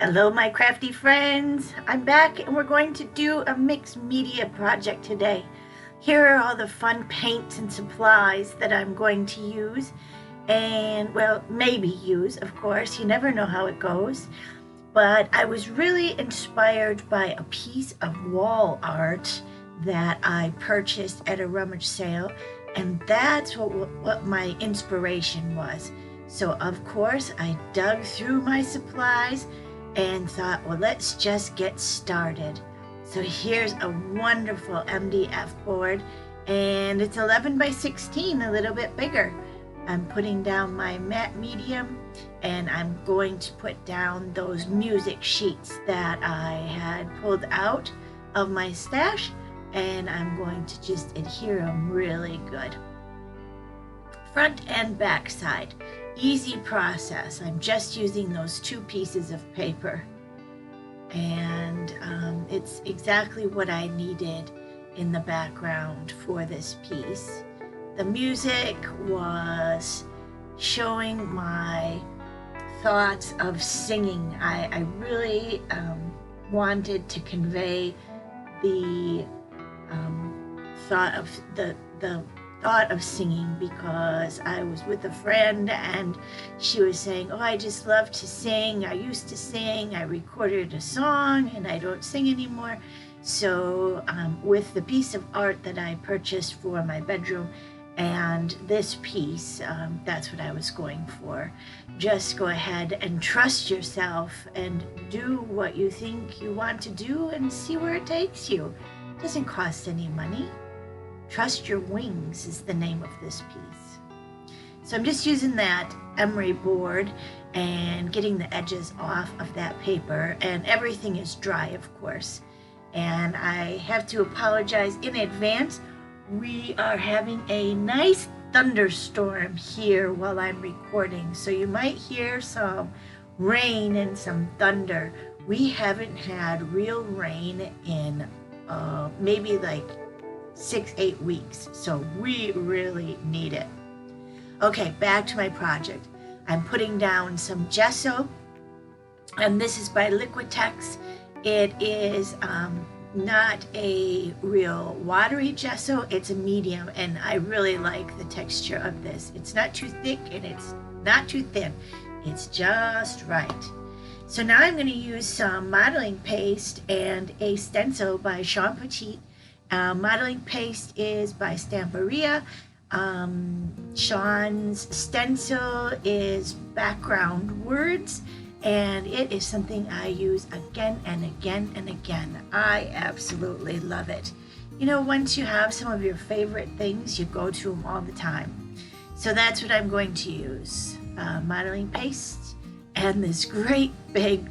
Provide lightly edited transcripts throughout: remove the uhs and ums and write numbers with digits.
Hello, my crafty friends. I'm back and we're going to do a mixed media project today. Here are all the fun paints and supplies that I'm going to use and, well, maybe use, of course. You never know how it goes. But I was really inspired by a piece of wall art that I purchased at a rummage sale, and that's what my inspiration was. So, of course, I dug through my supplies and thought, well, let's just get started. So here's a wonderful MDF board, and it's 11 by 16, a little bit bigger. I'm putting down my matte medium, and I'm going to put down those music sheets that I had pulled out of my stash, and I'm going to just adhere them really good. Front and back side. Easy process. I'm just using those two pieces of paper, and it's exactly what I needed in the background for this piece. The music was showing my thoughts of singing. I really wanted to convey the thought of the thought of singing, because I was with a friend and she was saying, oh, I just love to sing. I used to sing. I recorded a song and I don't sing anymore. So with the piece of art that I purchased for my bedroom and this piece, that's what I was going for. Just go ahead and trust yourself and do what you think you want to do and see where it takes you. It doesn't cost any money. Trust Your Wings is the name of this piece. So I'm just using that emery board and getting the edges off of that paper, and everything is dry, of course. And I have to apologize in advance. We are having a nice thunderstorm here while I'm recording, so you might hear some rain and some thunder. We haven't had real rain in maybe like 6-8 weeks, so we really need it. Okay, back to my project. I'm putting down some gesso, and this is by Liquitex. It is not a real watery gesso, it's a medium, and I really like the texture of this. It's not too thick and it's not too thin. It's just right. So now I'm going to use some modeling paste and a stencil by Shawn. Modeling paste is by Stamperia. Shawn's stencil is background words, and it is something I use again and again and again. I absolutely love it. You know, once you have some of your favorite things, you go to them all the time. So that's what I'm going to use. Modeling paste and this great big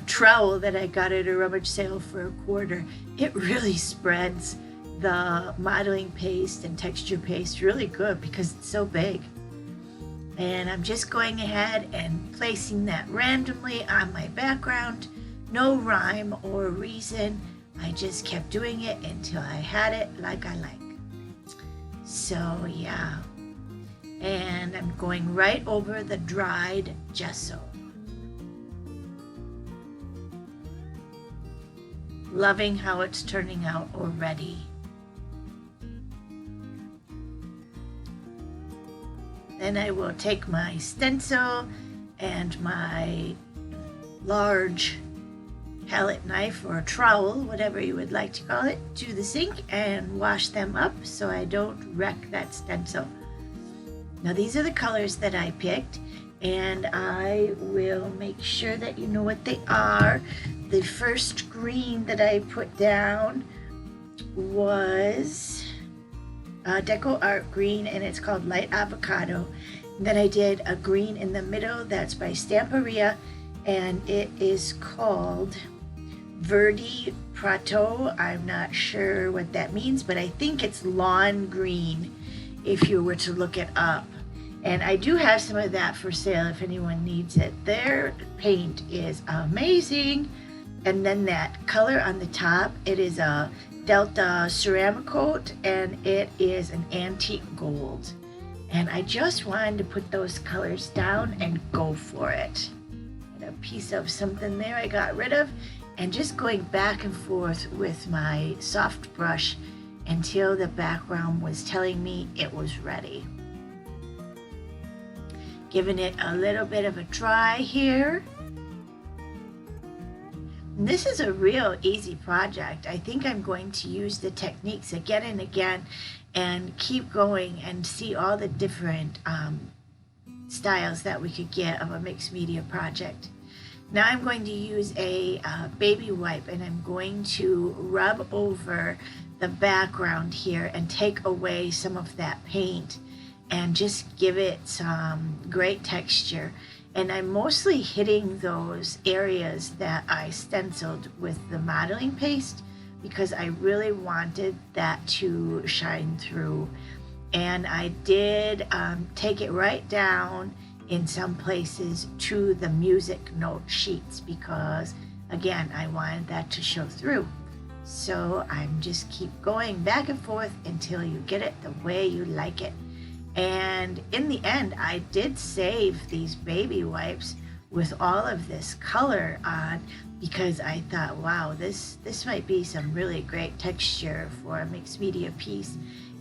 trowel that I got at a rummage sale for $1. It really spreads the modeling paste and texture paste really good because it's so big. And I'm just going ahead and placing that randomly on my background. No rhyme or reason. I just kept doing it until I had it like I like. So yeah. And I'm going right over the dried gesso. Loving how it's turning out already. Then I will take my stencil and my large palette knife or trowel, whatever you would like to call it, to the sink and wash them up so I don't wreck that stencil. Now these are the colors that I picked, and I will make sure that you know what they are. The first green that I put down was Deco Art Green, and it's called Light Avocado. And then I did a green in the middle that's by Stamperia, and it is called Verde Prato. I'm not sure what that means, but I think it's lawn green if you were to look it up. And I do have some of that for sale if anyone needs it. Their paint is amazing. And then that color on the top, it is a Delta ceramic coat, and it is an antique gold. And I just wanted to put those colors down and go for it. a piece of something there I got rid of, and just going back and forth with my soft brush until the background was telling me it was ready. Giving it a little bit of a dry here. This is a real easy project. I think I'm going to use the techniques again and again and keep going and see all the different styles that we could get of a mixed media project. Now I'm going to use a baby wipe, and I'm going to rub over the background here and take away some of that paint and just give it some great texture. And I'm mostly hitting those areas that I stenciled with the modeling paste because I really wanted that to shine through. And I did take it right down in some places to the music note sheets because, again, I wanted that to show through. So I'm just keep going back and forth until you get it the way you like it. And in the end, I did save these baby wipes with all of this color on because I thought, wow, this might be some really great texture for a mixed media piece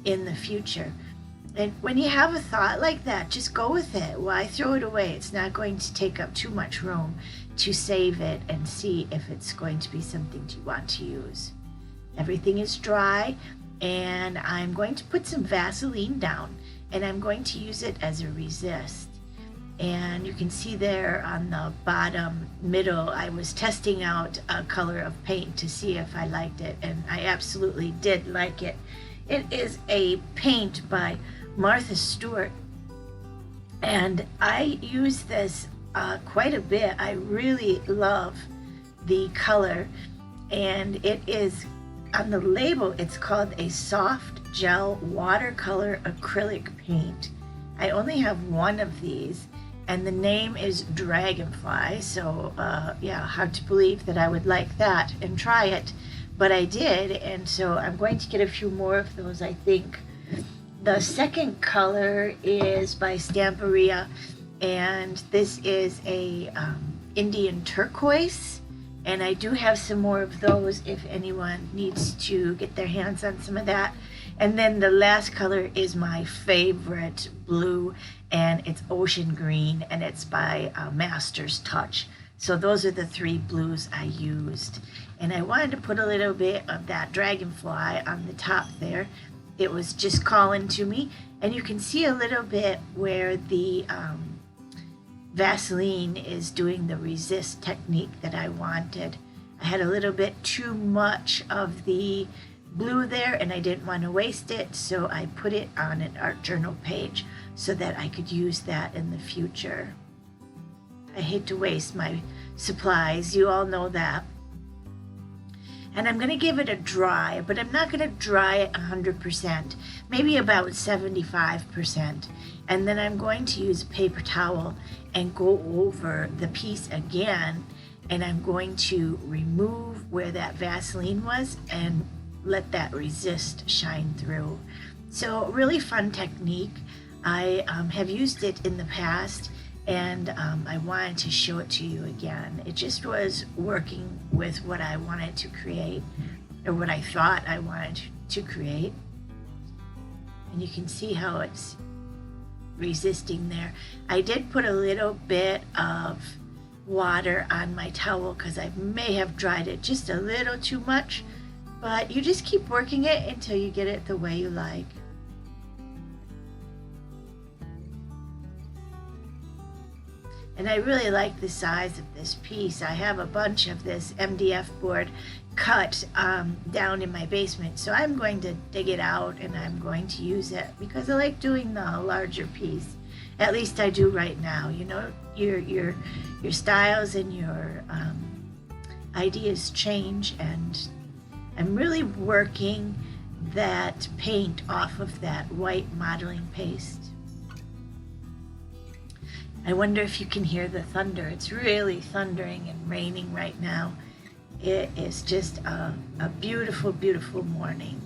in the future. And when you have a thought like that, just go with it. Why throw it away? It's not going to take up too much room to save it and see if it's going to be something you want to use. Everything is dry, and I'm going to put some Vaseline down, and I'm going to use it as a resist. And you can see there on the bottom middle, I was testing out a color of paint to see if I liked it, and I absolutely did like it. It is a paint by Martha Stewart, and I use this quite a bit. I really love the color, and it is on the label, it's called a soft gel watercolor acrylic paint. I only have one of these, and the name is Dragonfly, so yeah, hard to believe that I would like that and try it, but I did, and so I'm going to get a few more of those, I think. The second color is by Stamperia, and this is a Indian turquoise, and I do have some more of those if anyone needs to get their hands on some of that. And then the last color is my favorite blue, and it's ocean green, and it's by Master's Touch. So those are the three blues I used. And I wanted to put a little bit of that dragonfly on the top there. It was just calling to me, and you can see a little bit where the Vaseline is doing the resist technique that I wanted. I had a little bit too much of the blue there, and I didn't want to waste it, so I put it on an art journal page so that I could use that in the future. I hate to waste my supplies, you all know that. And I'm going to give it a dry, but I'm not going to dry it 100%, maybe about 75%. And then I'm going to use a paper towel and go over the piece again, and I'm going to remove where that Vaseline was and let that resist shine through. So really fun technique. I have used it in the past, and I wanted to show it to you again. It just was working with what I wanted to create, or what I thought I wanted to create. And you can see how it's resisting there. I did put a little bit of water on my towel because I may have dried it just a little too much, but you just keep working it until you get it the way you like. And I really like the size of this piece. I have a bunch of this MDF board cut down in my basement, so I'm going to dig it out and I'm going to use it because I like doing the larger piece. At least I do right now. You know, your styles and your ideas change, and I'm really working that paint off of that white modeling paste. I wonder if you can hear the thunder. It's really thundering and raining right now. It is just a beautiful, beautiful morning.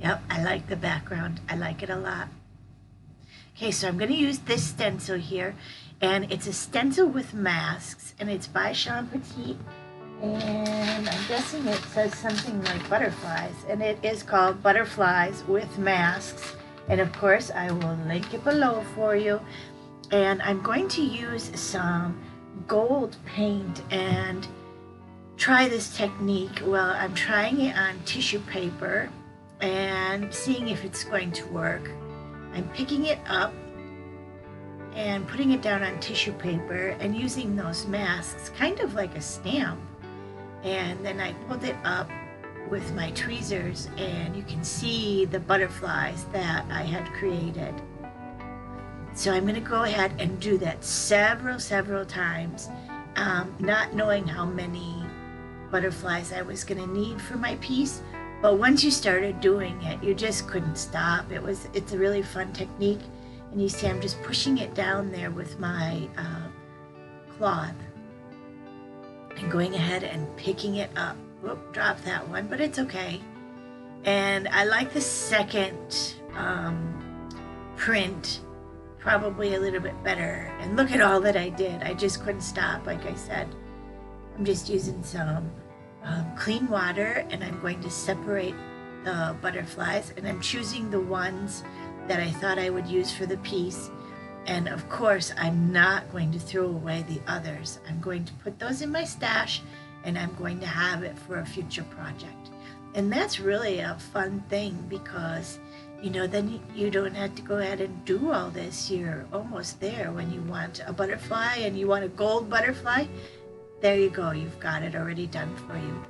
Yep, I like the background. I like it a lot. Okay, so I'm going to use this stencil here, and it's a stencil with masks, and it's by Shawn, and I'm guessing it says something like butterflies, and it is called Butterflies with Masks, and of course I will link it below for you. And I'm going to use some gold paint and try this technique. Well, I'm trying it on tissue paper and seeing if it's going to work. I'm picking it up and putting it down on tissue paper and using those masks kind of like a stamp. And then I pulled it up with my tweezers, and you can see the butterflies that I had created. So I'm going to go ahead and do that several times, not knowing how many butterflies I was going to need for my piece. But once you started doing it, you just couldn't stop. It's a really fun technique. And you see I'm just pushing it down there with my cloth and going ahead and picking it up. Whoop, dropped that one, but it's okay. And I like the second print probably a little bit better. And look at all that I did. I just couldn't stop, like I said. I'm just using some clean water, and I'm going to separate the butterflies, and I'm choosing the ones that I thought I would use for the piece. And of course, I'm not going to throw away the others. I'm going to put those in my stash, and I'm going to have it for a future project. And that's really a fun thing, because then you don't have to go ahead and do all this. You're almost there. When you want a butterfly and you want a gold butterfly, there you go, you've got it already done for you.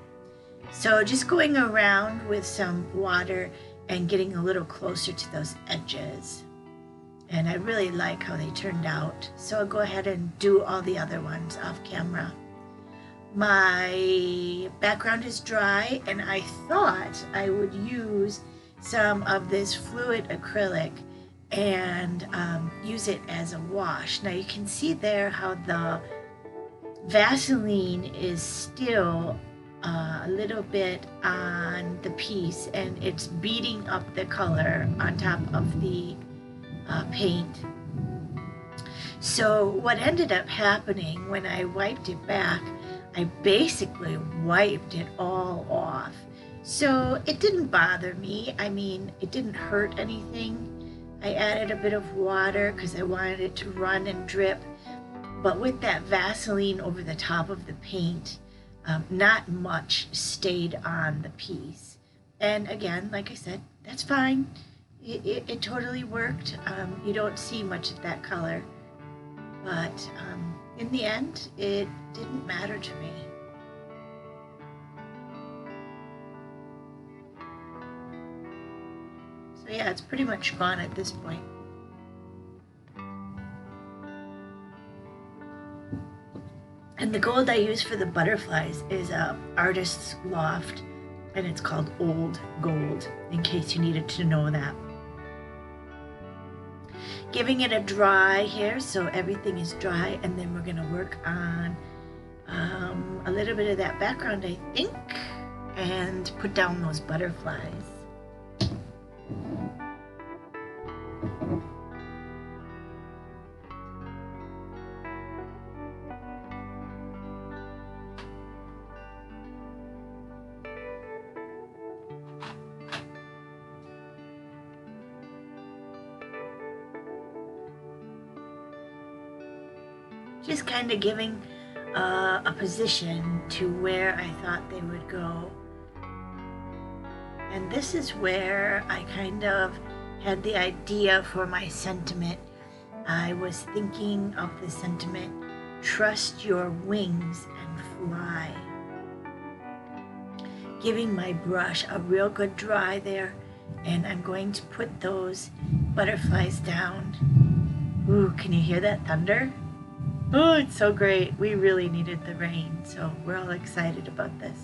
So just going around with some water and getting a little closer to those edges. And I really like how they turned out. So I'll go ahead and do all the other ones off camera. My background is dry, and I thought I would use some of this fluid acrylic and use it as a wash. Now you can see there how the Vaseline is still a little bit on the piece, and it's beating up the color on top of the paint. So what ended up happening when I wiped it back, I basically wiped it all off. So it didn't bother me. I mean, it didn't hurt anything. I added a bit of water because I wanted it to run and drip. But with that Vaseline over the top of the paint, not much stayed on the piece. And again, like I said, that's fine. It totally worked. You don't see much of that color. But in the end, it didn't matter to me. So yeah, it's pretty much gone at this point. And the gold I use for the butterflies is a Artist's Loft, and it's called Old Gold, in case you needed to know that. Giving it a dry here, so everything is dry, and then we're going to work on a little bit of that background, I think, and put down those butterflies. Just kind of giving a position to where I thought they would go. And this is where I kind of had the idea for my sentiment. I was thinking of the sentiment, trust your wings and fly. Giving my brush a real good dry there, and I'm going to put those butterflies down. Ooh, can you hear that thunder? Oh, it's so great. We really needed the rain, so we're all excited about this.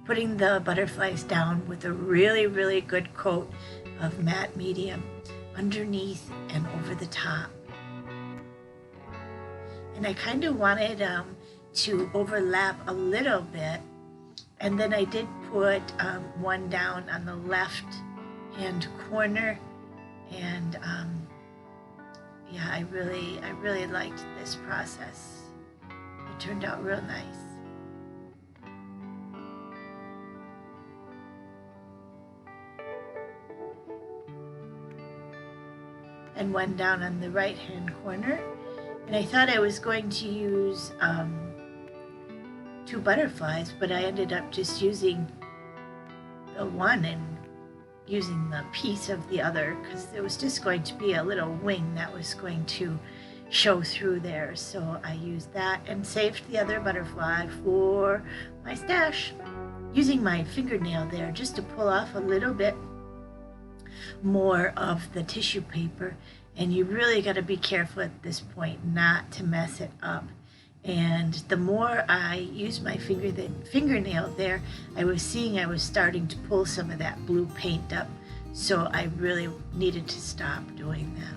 Putting the butterflies down with a really, really good coat of matte medium underneath and over the top. And I kind of wanted to overlap a little bit, and then I did put one down on the left hand corner, and yeah, I really liked this process. It turned out real nice. And one down on the right hand corner. And I thought I was going to use 2 butterflies, but I ended up just using the one and using the piece of the other, because there was just going to be a little wing that was going to show through there. So I used that and saved the other butterfly for my stash, using my fingernail there just to pull off a little bit more of the tissue paper. And you really got to be careful at this point not to mess it up. And the more I used my fingernail there, I was seeing I was starting to pull some of that blue paint up. So I really needed to stop doing that.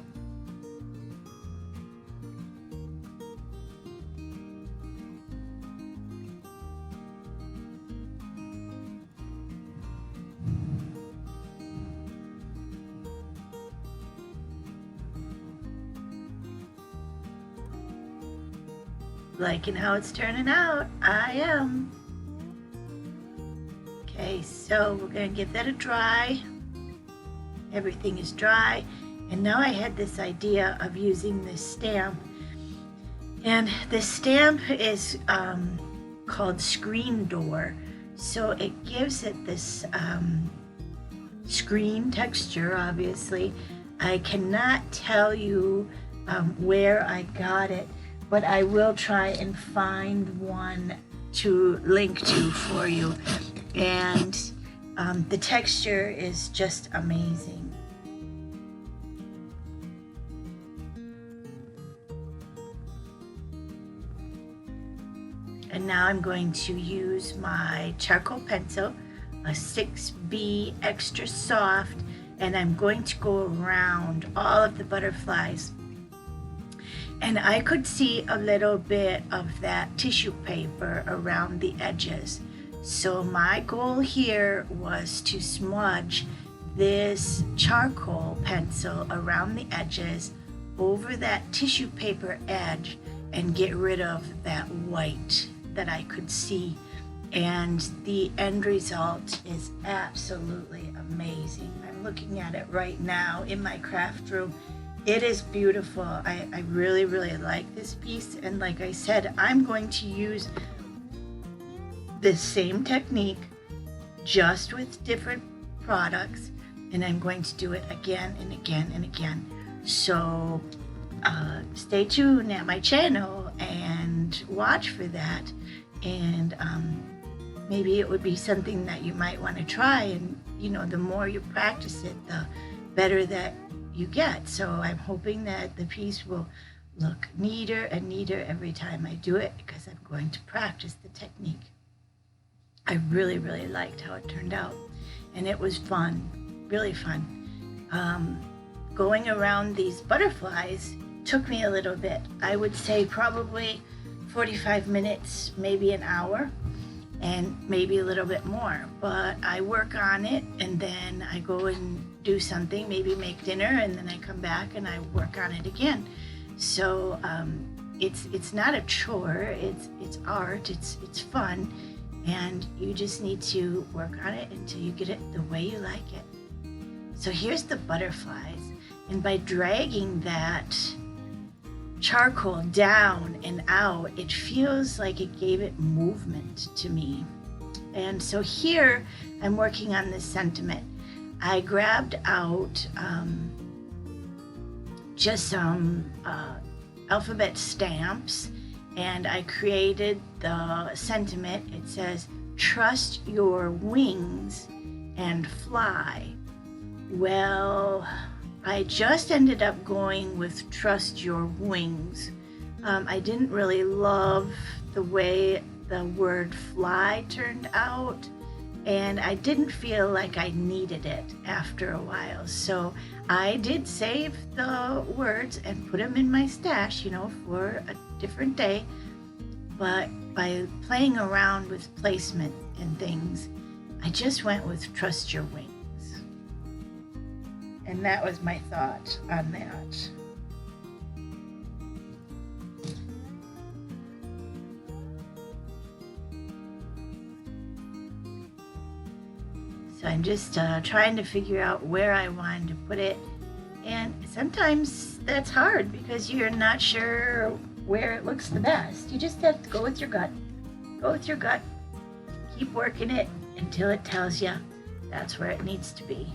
Liking how it's turning out. I am. Okay, so we're going to give that a dry. Everything is dry. And now I had this idea of using this stamp. And this stamp is called Screen Door. So it gives it this screen texture, obviously. I cannot tell you where I got it, but I will try and find one to link to for you. And the texture is just amazing. And now I'm going to use my charcoal pencil, a 6B extra soft, and I'm going to go around all of the butterflies. And I could see a little bit of that tissue paper around the edges. So my goal here was to smudge this charcoal pencil around the edges over that tissue paper edge and get rid of that white that I could see. And the end result is absolutely amazing. I'm looking at it right now in my craft room. It is beautiful. I really like this piece. And like I said, I'm going to use the same technique just with different products. And I'm going to do it again and again and again. So stay tuned at my channel and watch for that. And maybe it would be something that you might want to try. And you know, the more you practice it, the better that you get. So I'm hoping that the piece will look neater and neater every time I do it, because I'm going to practice the technique. I really liked how it turned out, and it was fun, really fun. Going around these butterflies took me a little bit. I would say probably 45 minutes, maybe an hour, and maybe a little bit more. But I work on it, and then I go and do something, maybe make dinner, and then I come back and I work on it again. So it's not a chore. It's art. It's fun, and you just need to work on it until you get it the way you like it. So here's the butterflies, and by dragging that charcoal down and out, it feels like it gave it movement to me. And so here I'm working on this sentiment. I grabbed out just some alphabet stamps, and I created the sentiment. It says, "Trust your wings and fly." Well, I just ended up going with "trust your wings." I didn't really love the way the word fly turned out, and I didn't feel like I needed it after a while. So I did save the words and put them in my stash, you know, for a different day. But by playing around with placement and things, I just went with Trust Your Wings. And that was my thought on that. So I'm just trying to figure out where I wanted to put it. And sometimes that's hard because you're not sure where it looks the best. You just have to go with your gut. Go with your gut. Keep working it until it tells you that's where it needs to be.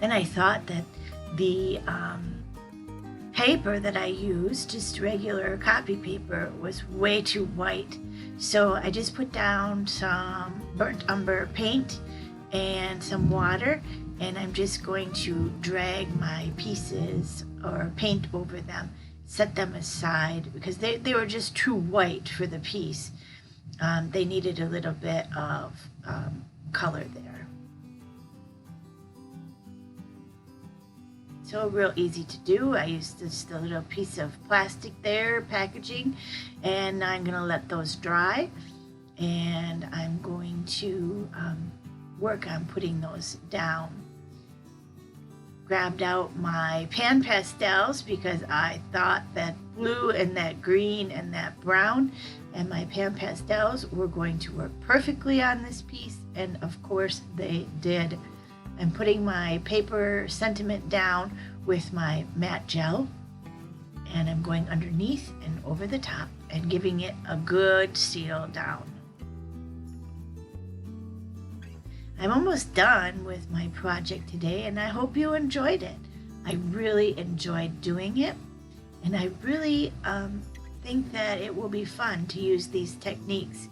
Then I thought that the paper that I used, just regular copy paper, was way too white. So I just put down some burnt umber paint and some water, and I'm just going to drag my pieces or paint over them, set them aside because they were just too white for the piece. They needed a little bit of color there. So real easy to do. I used just a little piece of plastic there, packaging, and I'm gonna let those dry, and I'm going to work on putting those down. Grabbed out my pan pastels because I thought that blue and that green and that brown and my pan pastels were going to work perfectly on this piece, and of course they did. I'm putting my paper sentiment down with my matte gel, and I'm going underneath and over the top and giving it a good seal down. I'm almost done with my project today, and I hope you enjoyed it. I really enjoyed doing it, and I really think that it will be fun to use these techniques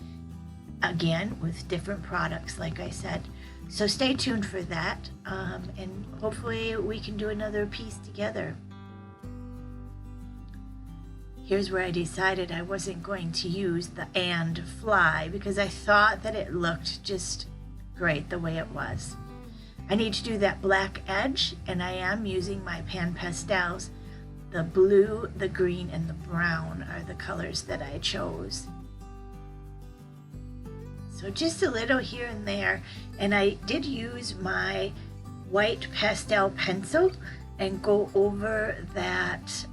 again with different products, like I said. So stay tuned for that, and hopefully we can do another piece together. Here's where I decided I wasn't going to use the and fly because I thought that it looked just great the way it was. I need to do that black edge, and I am using my pan pastels. The blue, the green, and the brown are the colors that I chose. So just a little here and there, and I did use my white pastel pencil and go over that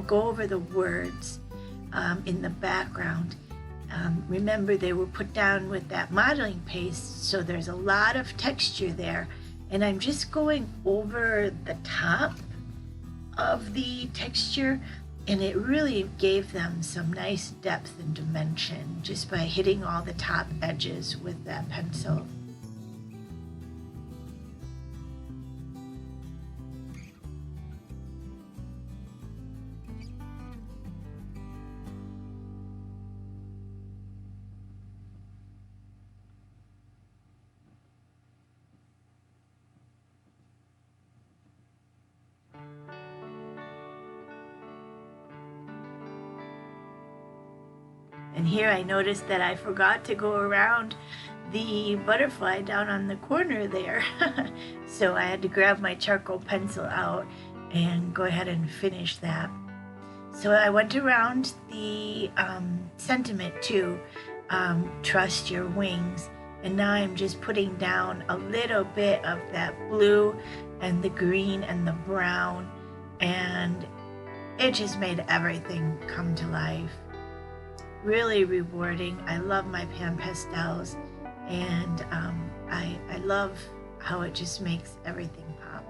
go over the words in the background. Remember, they were put down with that modeling paste, so there's a lot of texture there, and I'm just going over the top of the texture, and it really gave them some nice depth and dimension just by hitting all the top edges with that pencil. And here I noticed that I forgot to go around the butterfly down on the corner there. So I had to grab my charcoal pencil out and go ahead and finish that. So I went around the sentiment too, Trust Your Wings. And now I'm just putting down a little bit of that blue and the green and the brown. And it just made everything come to life. Really rewarding. I love my pan pastels, and I love how it just makes everything pop.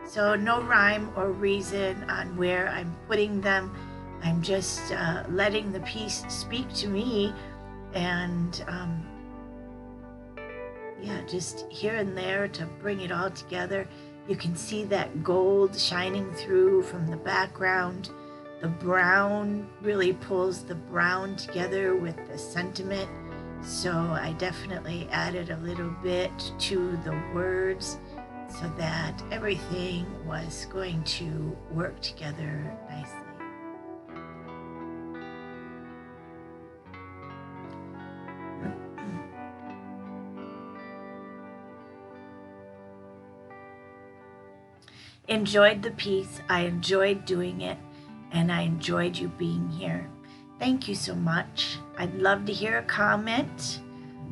So no rhyme or reason on where I'm putting them. I'm just letting the piece speak to me, and yeah, just here and there to bring it all together. You can see that gold shining through from the background. The brown really pulls the brown together with the sentiment. So I definitely added a little bit to the words so that everything was going to work together nicely. Enjoyed the piece. I enjoyed doing it. And I enjoyed you being here. Thank you so much. I'd love to hear a comment.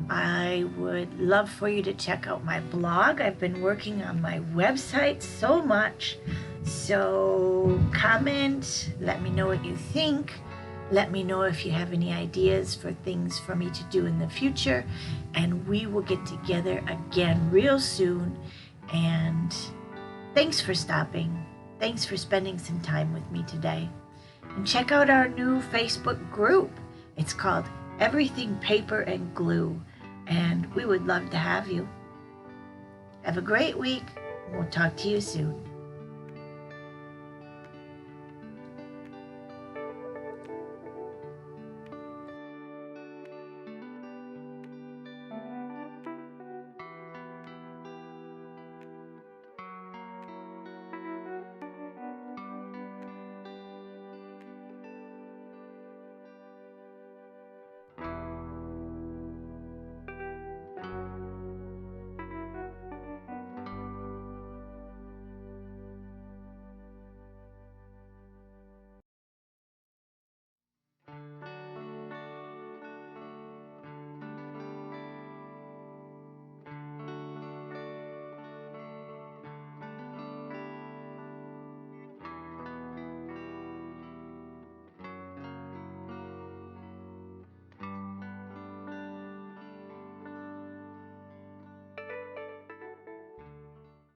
I would love for you to check out my blog. I've been working on my website so much. So comment, let me know what you think. Let me know if you have any ideas for things for me to do in the future. And we will get together again real soon. And thanks for stopping. Thanks for spending some time with me today. And check out our new Facebook group. It's called Everything Paper and Glue, and we would love to have you. Have a great week. We'll talk to you soon.